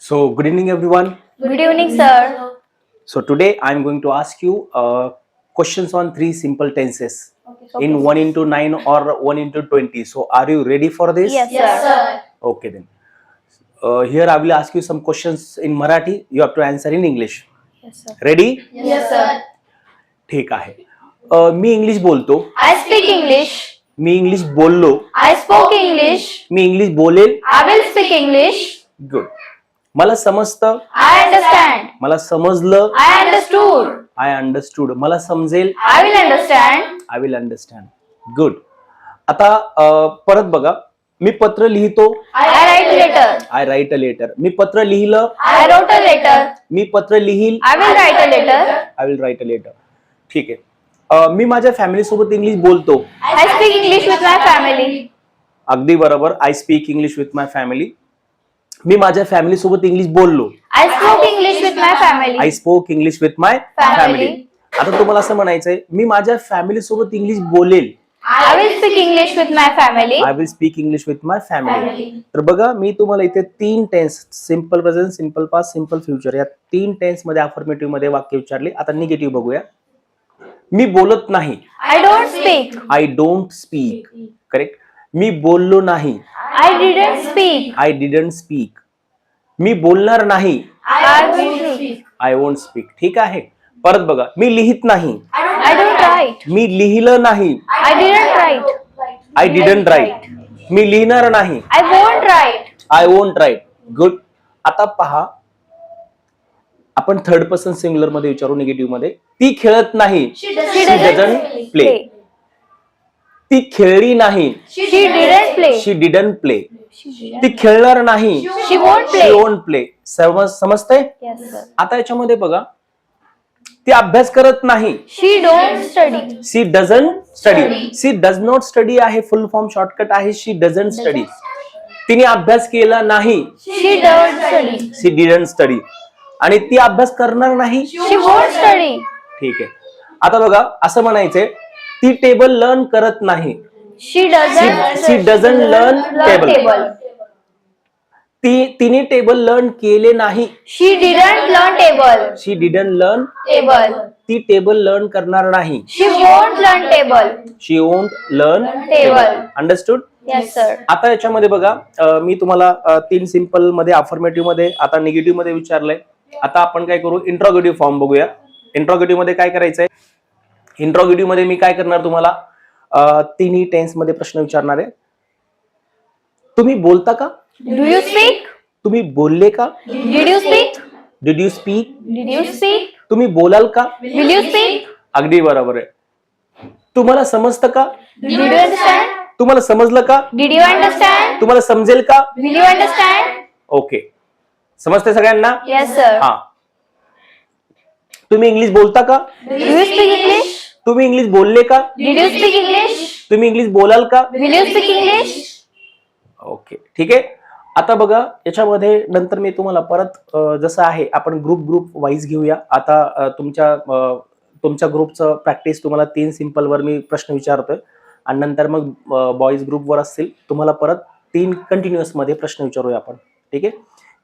So, good evening, everyone. Good evening, sir. So, today I am going to ask you questions on three simple tenses in 1 into 9 or 1 into 20. So, are you ready for this? Yes, Yes, sir. sir. Okay, then. Here I will ask you some questions in Marathi. You have to answer in English. Yes, sir. Ready? Yes, sir. ठीक आहे. मी English बोलतो. I speak English. Me English बोललो. I spoke English. Me English बोलेल. I will speak English. Good. मला समजतं. I understand. मला समजलं. I understood. I understood. मला समजेल. I will understand. I will understand. Good. आता परत बघा. मी पत्र लिहितो. I write a letter. I write a letter. मी पत्र लिहिलं. I wrote a letter. मी पत्र लिहील. I will write a letter. I will write a letter. ठीक आहे. मी माझ्या फॅमिली सोबत इंग्लिश बोलतो. I speak English with my family. अगदी बरोबर. I speak English with my family. मी माझ्या फॅमिली सोबत इंग्लिश बोललो. I spoke English with my family. I spoke English with my Family. Family. आता तुम्हाला असं म्हणायचंय मी माझ्या फॅमिली सोबत इंग्लिश बोलेल. I will speak English with my family. I will speak English with my family. Family. तर बघा मी तुम्हाला इथे तीन tense simple present, simple past, simple future या तीन टेन्स मध्ये अफर्मेटिव्ह मध्ये वाक्य विचारले. आता निगेटिव्ह बघूया. मी बोलत नाही. I don't speak. I don't speak. Correct. मी बोललो नाही. I didn't speak. I didn't speak. मी बोलणार नाही. I will speak. I won't speak. ठीक आहे. परत बघा. मी लिहित नाही. I don't write. मी लिहिलं नाही. I didn't write. I didn't write. मी लिहिणार नाही. I won't write. I won't write. Good. आता पहा आपण थर्ड पर्सन सिंग्युलर मध्ये विचारू निगेटिव्ह मध्ये. ती खेळत नाही. She she doesn't doesn't play. ती खेळली नाही. She didn't play. She didn't play. ती खेळणार नाही. She won't she play. Won't play. समजतंय? Yes, sir. आता याच्यामध्ये बघा ती अभ्यास करत नाही. She don't study. She doesn't study. She does not study आहे फुल फॉर्म शॉर्टकट आहे. She doesn't study. तिने अभ्यास केला नाही. She don't study. She didn't study. आणि ती अभ्यास करणार नाही. She won't study. ठीक आहे. आता बघा असं म्हणायचंय ती टेबल लर्न करत नाही. She doesn't. She doesn't learn table. table. तिने टेबल लर्न केले नाही. She didn't learn table. She didn't learn. Table. ती टेबल लर्न करणार नाही. She won't learn table. She won't learn Table. Understood. Yes, sir. आता याच्यामध्ये बघा मी तुम्हाला तीन सिंपल मध्ये अफर्मेटिव्ह मध्ये आता निगेटिव्ह मध्ये विचारलंय. आता आपण काय करू इंट्रोगेटिव्ह फॉर्म बघूया. इंट्रोगेटिव्ह मध्ये काय करायचंय. इंट्रोगेटिव्ह मध्ये मी काय करणार तुम्हाला तिन्ही टेन्स मध्ये प्रश्न विचारणार आहे. तुम्ही बोलता का. Do you speak? तुम्ही बोलले का. Did you speak? Did you speak. Did you speak? तुम्ही बोलाल का. Will you speak? अगदी बरोबर आहे. तुम्हाला समजतं का. Did you understand? तुम्हाला समजलं का. Did you understand? तुम्हाला समजेल का. Will you understand? ओके. समजते सगळ्यांना. Yes, sir. हा. तुम्ही इंग्लिश बोलता का. Do you speak English? तुम्ही इंग्लिश बोलले का. Did you speak English? तुम्ही इंग्लिश बोलाल का. Will you speak English? Okay. ठीक आहे. आता बघा याच्यामध्ये नंतर मी तुम्हाला परत जसं आहे आपण ग्रुप वाईज घेऊया. आता तुमच्या ग्रुपचं प्रॅक्टिस तुम्हाला तीन सिंपल वर मी प्रश्न विचारतोय आणि नंतर मग बॉईज ग्रुपवर असतील तुम्हाला परत तीन कंटिन्युअस मध्ये प्रश्न विचारूया आपण. ठीक आहे.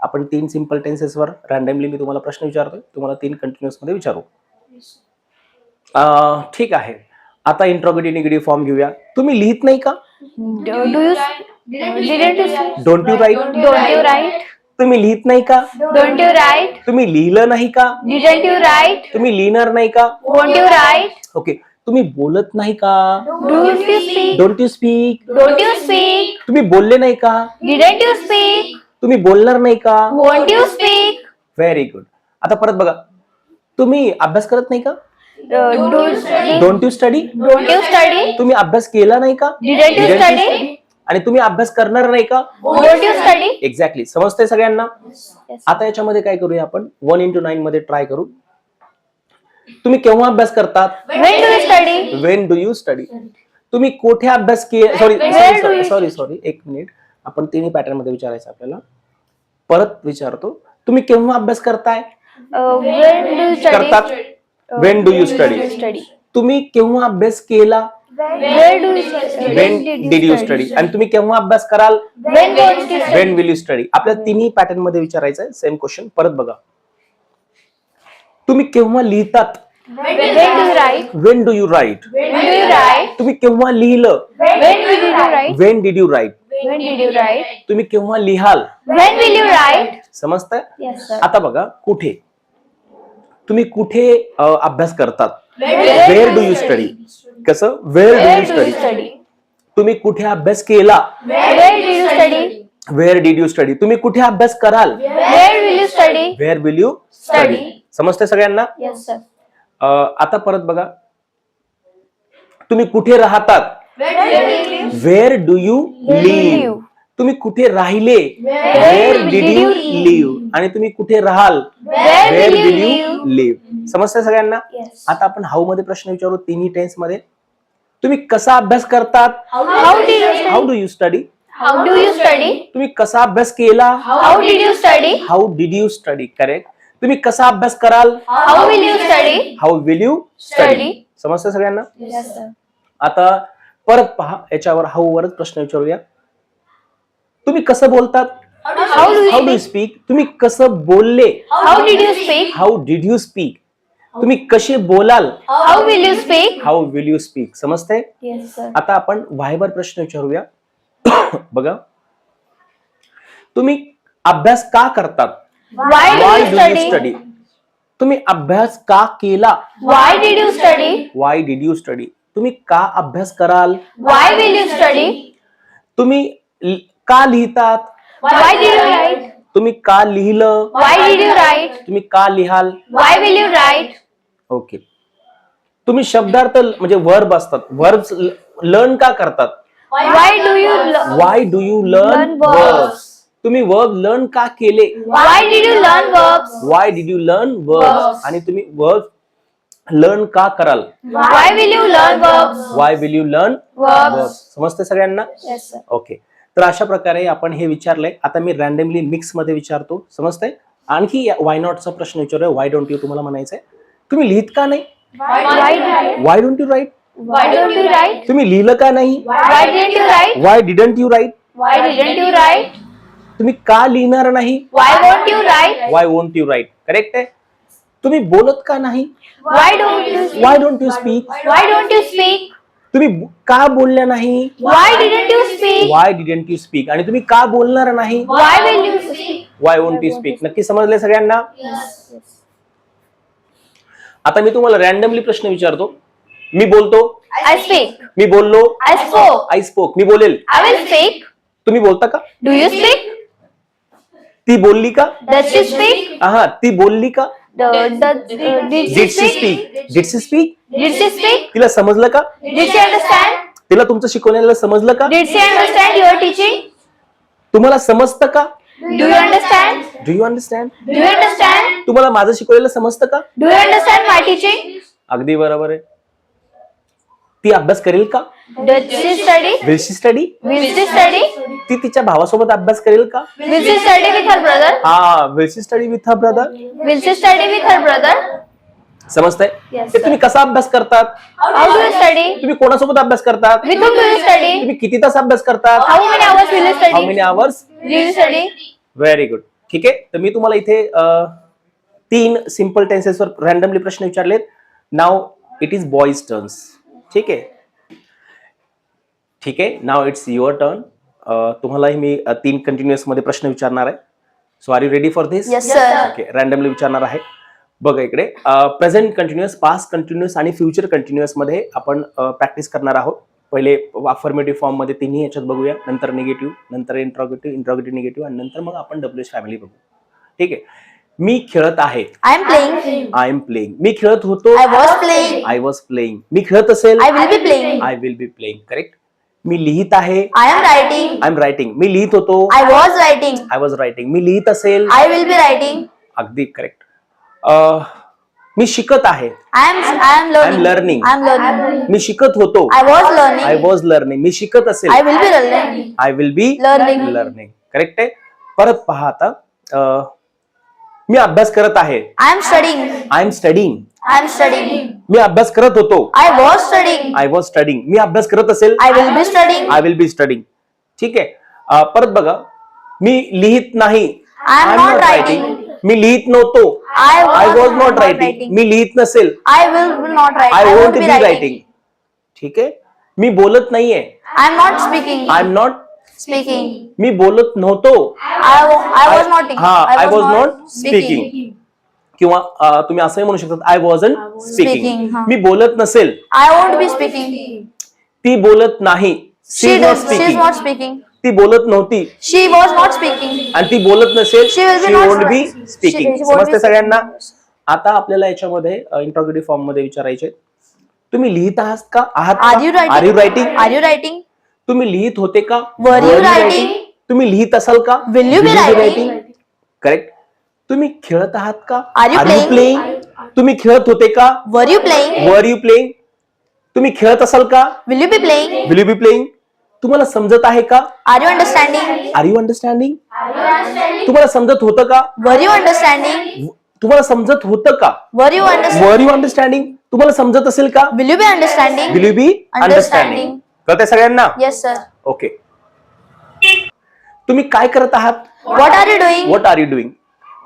आपण तीन सिंपल टेन्सेसवर रॅन्डमली मी तुम्हाला प्रश्न विचारतोय. तुम्हाला तीन कंटिन्युअस मध्ये विचारू. ठीक आहे. आता इंट्रोगेटिव्ह निगेटिव्ह फॉर्म घेऊया. तुम्ही लिहित नाही का. Do you? Didn't you speak? Don't you write. Don't you write? तुम्ही लिहित नाही का. Don't you write? तुम्ही लिहिलं नाही का. Didn't you write? तुम्ही लिहिणार नाही का. Won't you write? ओके. तुम्ही बोलत नाही का. Do you speak? Don't you speak. Don't you speak? तुम्ही बोलले नाही का. Didn't you speak? तुम्ही बोलणार नाही का. Won't you speak? Very good. आता परत बघा. तुम्ही अभ्यास करत नाही का. Do you study? Don't you study. Don't you study? तुम्ही अभ्यास केला नाही का. Didn't you study? आणि तुम्ही अभ्यास करणार नाही का. Don't you study? एक्झॅक्टली. समजतंय सगळ्यांना. Yes. आता याच्यामध्ये काय करूया आपण 1 into 9 मध्ये ट्राय करू. तुम्ही केव्हा अभ्यास करतात. When do you study? Wien do you study. तुम्ही कुठे अभ्यास Where do you सॉरी एक मिनिट. आपण तिन्ही पॅटर्न मध्ये विचारायचं आपल्याला. परत विचारतो. तुम्ही केव्हा अभ्यास करताय. When do you study? करतात. Wien do you study. Study. तुम्ही केव्हा अभ्यास केला. Where do you study? When did you study? आणि तुम्ही केव्हा अभ्यास कराल? When won't you study? When will you study? आपल्याला तिन्ही पॅटर्न मध्ये विचारायचं आहे. सेम क्वेश्चन परत बघा. तुम्ही केव्हा लिहितात? When do you write? When do you write? When do you write? तुम्ही केव्हा लिहिलं? When did you write? When did you write? When did you write? तुम्ही केव्हा लिहाल? When will you write? समजतंय? Yes, sir. आता बघा कुठे तुम्ही कुठे अभ्यास करतात? Where Where do you study? कसं? Where do Where you do you study? study? तुम्ही कुठे अभ्यास केला? Where did you study? Where did you study? तुम्ही कुठे अभ्यास कराल? Where will you study? Where will you study? Study. समजतंय सगळ्यांना? Yes, sir. आता परत बघा तुम्ही कुठे राहतात? Where do you live? तुम्ही कुठे राहिले? Where did you live? आणि तुम्ही कुठे राहाल? Where will you live? समजतंय सगळ्यांना? Yes. आता आपण हाऊ मध्ये प्रश्न विचारू तिन्ही टेन्स मध्ये. तुम्ही कसा अभ्यास करतात? How did you study? How do you study? How do you study? तुम्ही कसा अभ्यास केला? How did you study? How did you study? Correct. तुम्ही कसा अभ्यास कराल? How will you study? How will you study? Study. समजतंय सगळ्यांना? Yes, sir. आता परत पहा याच्यावर हाऊ वरच प्रश्न विचारूया. तुम्ही कसं बोलतात? How do you how do you speak? तुम्ही कसं बोलले? How did you speak? How did you speak? तुम्ही कसे बोलाल? How will you speak? How will you speak? समजतंय? Yes, sir. आता आपण वायवर प्रश्न विचारूया. बघा तुम्ही अभ्यास का करतात? Why Why did do you you study? study? तुम्ही अभ्यास का केला? Why did you study? Why did you study? तुम्ही का अभ्यास कराल? Why will you study? तुम्ही का लिहितात? Why did you write? तुम्ही का लिहिलं? Why did you write? तुम्ही का लिहाल? Why will you write? Okay. तुम्ही शब्दार्थ म्हणजे वर्ब असतात. वर्ब्स लर्न का करतात? Why do you learn? Why do you learn Learn verbs. Verbs? तुम्ही वर्ब लर्न का केले? Why did you learn verbs? Why did you learn verbs? Verbs. आणि तुम्ही वर्ब लर्न का कराल? Why will you learn verbs? Y will you learn Verbs. समजते सगळ्यांना? Yes, sir. Okay. तर अशा प्रकारे आपण हे विचारलंय. आता मी रॅन्डमली मिक्स मध्ये विचारतो. समजतंय? आणखी वाय नॉटचा प्रश्न विचारूया. वाय डोंट यू तुम्हाला म्हणायचंय. तुम्ही लिहित का नाही? Why did you? Why don't you write? Why don't you write? तुम्ही लिहिलं का नाही? Why didn't you write? Why didn't you write? Why didn't you write? तुम्ही का लिहिणार नाही? Why won't you write? Why won't you write? Correct आहे. तुम्ही बोलत का नाही? Why don't you speak? Why don't you speak? Why don't you speak? तुम्ही का बोलल्या नाही? Why didn't you speak? Y didn't you speak? आणि तुम्ही का बोलणार नाही? Why will you speak? Y won't you speak? नक्की समजले सगळ्यांना? आता मी तुम्हाला रॅन्डमली प्रश्न विचारतो. मी बोलतो. I speak. मी बोललो. I spoke. I spoke. मी बोलेल. I will speak. तुम्ही बोलता का? Do you speak? ती बोलली का? Does she speak? हा ती बोलली का? Did did she she speak? Speak? Did she speak? Did she speak? तिला समजलं का? Did she understand? तिला तुमचं शिकवलेलं समजलं का? Did she understand your teaching? तुम्हाला समजतं का? Do you understand? Do you understand? Do you understand? तुम्हाला माझं शिकवलेलं समजतं का? Do you understand my teaching? अगदी बरोबर आहे. ती अभ्यास करेल का? Does she study? Will she study? Will she study? ती तिच्या भावासोबत अभ्यास करेल का? Will she study with her brother? हा will she study with her brother? Will she study with her brother? समजतंय? Yes, ते तुम्ही कसा अभ्यास करतात? How do you study? तुम्ही कोणासोबत अभ्यास करतात? With whom do you study? तुम्ही किती तास अभ्यास करतात? How many hours will you how study? Many hours? Do you study? Very good. ठीक आहे. तर मी तुम्हाला इथे 3 सिंपल टेन्सेसवर रॅन्डमली प्रश्न विचारलेत. Now it is boys turns. ठीक आहे. ठीक आहे. Now it's your turn. तुम्हालाही मी 3 कंटिन्युअस मध्ये प्रश्न विचारणार आहे. So are you ready for this? Yes, sir. Okay. Randomly विचारणार आहे. बघा इकडे प्रेझेंट कंटिन्युअस, पास्ट कंटिन्युअस आणि फ्युचर कंटिन्युअस मध्ये आपण प्रॅक्टिस करणार आहोत. पहिले अफर्मेटिव्ह फॉर्म मध्ये तिन्ही याच्यात बघूया. नंतर निगेटिव्ह, नंतर इंट्रॉगेटिव्ह निगेटिव्ह आणि नंतर मग आपण डब्ल्यूएच फॅमिली बघू. ठीक आहे. मी खेळत आहे. I am playing. I am playing. मी खेळत होतो. I was playing. I was playing. मी खेळत असेल. I will be playing. I will be playing. Correct. मी लिहित आहे. I am writing. I am writing. मी लिहित होतो. I was writing. I was writing. मी लिहित असेल. I will be writing. अगदी करेक्ट. मी शिकत आहे. I am learning. learning. I am learning. मी शिकत होतो. I was learning. I was learning. मी शिकत असेल. I will be learning. I will be Learning. Learning. Correct आहे. परत पहा आता. मी अभ्यास करत आहे. I am studying. I am studying. I am studying. मी अभ्यास करत होतो. I was studying. I was studying. मी अभ्यास करत असेल. I will be studying. I will be studying. ठीक आहे. परत बघा, मी लिहित नाही. I am I'm not writing. मी लिहित नव्हतो. I I was not not writing. writing. मी लिहित नसेल. I will not write. I I won't won't be be writing. Writing. ठीक आहे. मी बोलत नाहीये. I am not speaking. I am not. Speaking. मी बोलत नव्हतो. I was not. हा, I was not not speaking. किंवा तुम्ही असंही म्हणू शकता, आय वॉजंट Speaking, स्पीकिंग. हा. मी बोलत नसेल. I won't be speaking. ती बोलत नाही. She is not speaking. ती बोलत नव्हती. She was not speaking. आणि ती बोलत नसेल. She will be she not won't be speaking. Speaking. She won't be समजते सगळ्यांना? speaking. आता आपल्याला याच्यामध्ये इंट्रोगेटिव्ह फॉर्म मध्ये विचारायचे, तुम्ही लिहित आहात का? Are you writing? Are you writing? Are you writing? तुम्ही लिहित होते का? Were you writing? तुम्ही लिहित असाल का? Will you be writing? Correct. तुम्ही खेळत आहात का? Are you playing? तुम्ही खेळत होते का? Were you playing? Were you playing? तुम्ही खेळत असाल का? Will you be playing? Will you be playing? तुम्हाला समजत आहे का? Are you understanding? Are you understanding? तुम्हाला समजत होतं का? Were you understanding? तुम्हाला समजत होतं का? Were you understanding? Were you understanding? तुम्हाला समजत असेल का? Will you be understanding? Will you be understanding? Understanding. कळतंय सगळ्यांना? Yes, sir. ओके. तुम्ही काय करत आहात? What are you doing? What are you doing?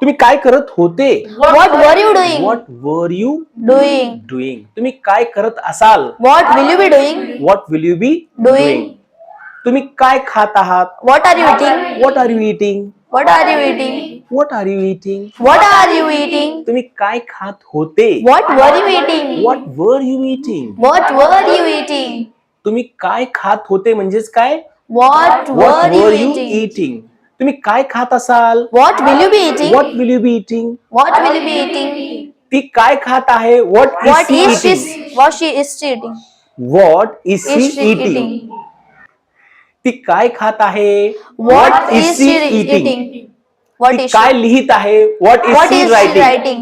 तुम्ही काय करत होते? What were you doing? What were you Doing. Doing? तुम्ही काय करत असाल? What will you be doing? What will you be Doing. तुम्ही काय खात आहात? What are you eating? What are you eating? What are you eating? What are you eating? What are you eating? तुम्ही काय खात होते? What were you eating? What were you eating? What were you eating? तुम्ही काय खात होते म्हणजेच काय? What what were you were you eating? Eating? तुम्ही काय खात असाल? What will you be eating? What will you be eating? What will you be eating? ती काय खात आहे? What What is is she she? Eating? What she is she eating? What is Is she she eating? eating? ती काय खात आहे? What is she she eating? eating? What ती is काय she? लिहित आहे? What is What she is she writing? writing?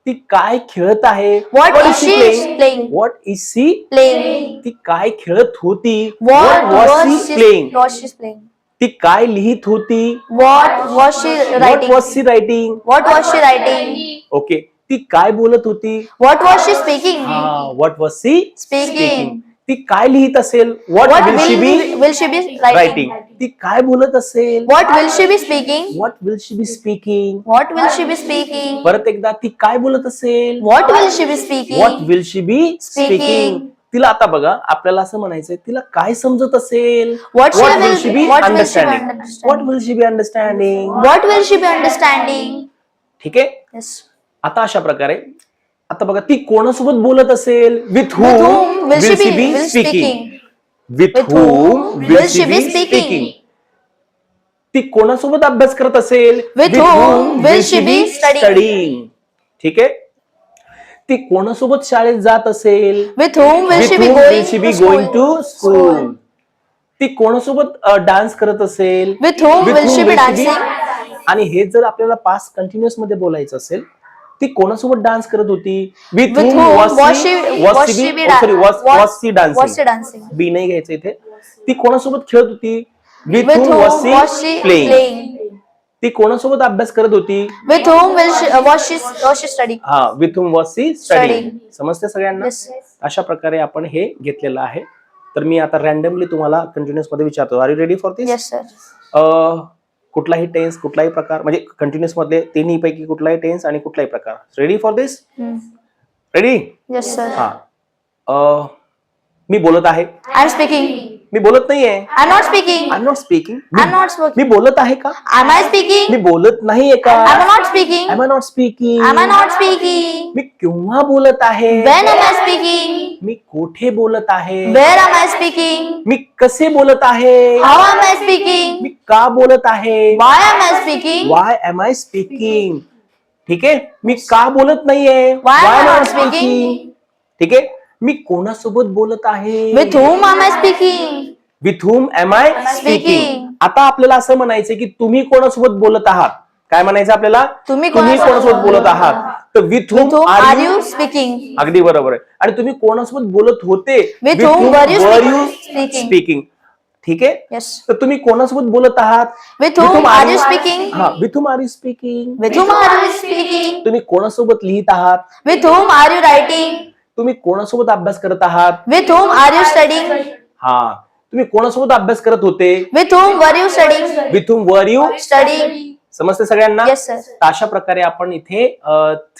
ती काय खेळत आहे? What is she playing? What is she Playing. ती काय खेळत होती? What was was she she playing? was she playing? ती काय लिहित होती? What was she what writing? Was she writing? What was she writing? Okay. ती काय बोलत होती? What was she speaking? What was she Speaking. ती काय लिहित असेल? What What will she be will she be writing? Writing? ती काय बोलत असेल? What will she be speaking? What will she be speaking? What will she be speaking? परत एकदा, ती काय बोलत असेल? What will she be what speaking? Will she be speaking? Speaking. तिला आता बघा, आपल्याला असं म्हणायचंय, तिला काय समजत असेल? What What she will will she be what will she be understanding? understanding? What will she be understanding? What will she be understanding? ठीक आहे. Yes. आता अशा प्रकारे, आता बघा, ती कोणासोबत बोलत असेल? With With whom whom will she be will speaking? speaking? With With whom whom will will she she be be speaking? speaking? ती कोणासोबत अभ्यास करत असेल? With whom will she be studying? ठीक आहे. ती कोणासोबत शाळेत जात असेल? With whom will With she be whom will going she to be school? going to school? ती कोणासोबत डान्स करत असेल? With whom will she be dancing? आणि हे जर आपल्याला पास्ट कंटिन्युअस मध्ये बोलायचं असेल, ती कोणासोबत डान्स करत होती? With whom was she dancing? dancing? बी नाही घ्यायचं इथे. ती कोणासोबत खेळत होती? With whom was she playing? playing? ती कोणासोबत अभ्यास करत होती? With whom will she was she studying? हा, with whom was she studying? Studying. समजते सगळ्यांना? Yes. अशा प्रकारे आपण हे घेतलेलं आहे. तर मी आता रॅन्डमली तुम्हाला कंटिन्युअस मध्ये विचारतो. Are you ready for this? Yes, sir. कुठलाही टेन्स, कुठलाही प्रकार, म्हणजे कंटिन्युअस मधले तिन्ही पैकी कुठलाही टेन्स आणि कुठलाही प्रकार. Ready for this? Hmm. Ready? Yes, sir. हा. मी बोलत आहे. I'm speaking. मी बोलत नाहीये. I'm not speaking. I am not speaking. I'm not speaking. मी बोलत आहे का? Am I speaking? मी बोलत नाहीये का? Am I not speaking? Am I not speaking? Am I not speaking? मी केव्हा बोलत आहे? When am I speaking? मी कुठे बोलत आहे? Where am I speaking? मी कसे बोलत आहे? How am I speaking? मी का बोलत आहे? Why am I speaking? Why am I speaking? ठीक आहे. मी का बोलत नाहीये? Why am I am I not speaking? ठीक आहे. मी कोणासोबत बोलत आहे? With whom am I speaking? With whom am I Speaking. Speaking? आता आपल्याला असं म्हणायचं की तुम्ही कोणासोबत बोलत आहात? काय म्हणायचं आपल्याला? तुम्ही कोणासोबत बोलत आहात? तर with With whom whom are are you? you speaking? अगदी बरोबर आहे. आणि तुम्ही कोणासोबत बोलत होते? With whom were you speaking? Speaking? ठीक आहे. Yes. तर तुम्ही कोणासोबत बोलत आहात? With whom are you speaking? हा, with hmm R you speaking? With whom are you speaking? तुम्ही कोणासोबत लिहित आहात? With whom are you writing? तुम्ही कोणासोबत अभ्यास करत आहात? With whom are you studying? हा, तुम्ही कोणासोबत अभ्यास करत होते? With whom were you studying? With whom were you? Studying. समजते सगळ्यांना? Yes, sir. तर अशा प्रकारे आपण इथे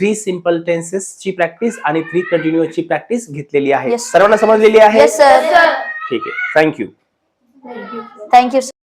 3 सिम्पल टेन्सेस ची प्रॅक्टिस आणि 3 कंटिन्युअस ची प्रॅक्टिस घेतलेली आहे. Yes. सर्वांना समजलेली आहे? Yes, sir. ठीक आहे, थँक्यू. Thank you, sir.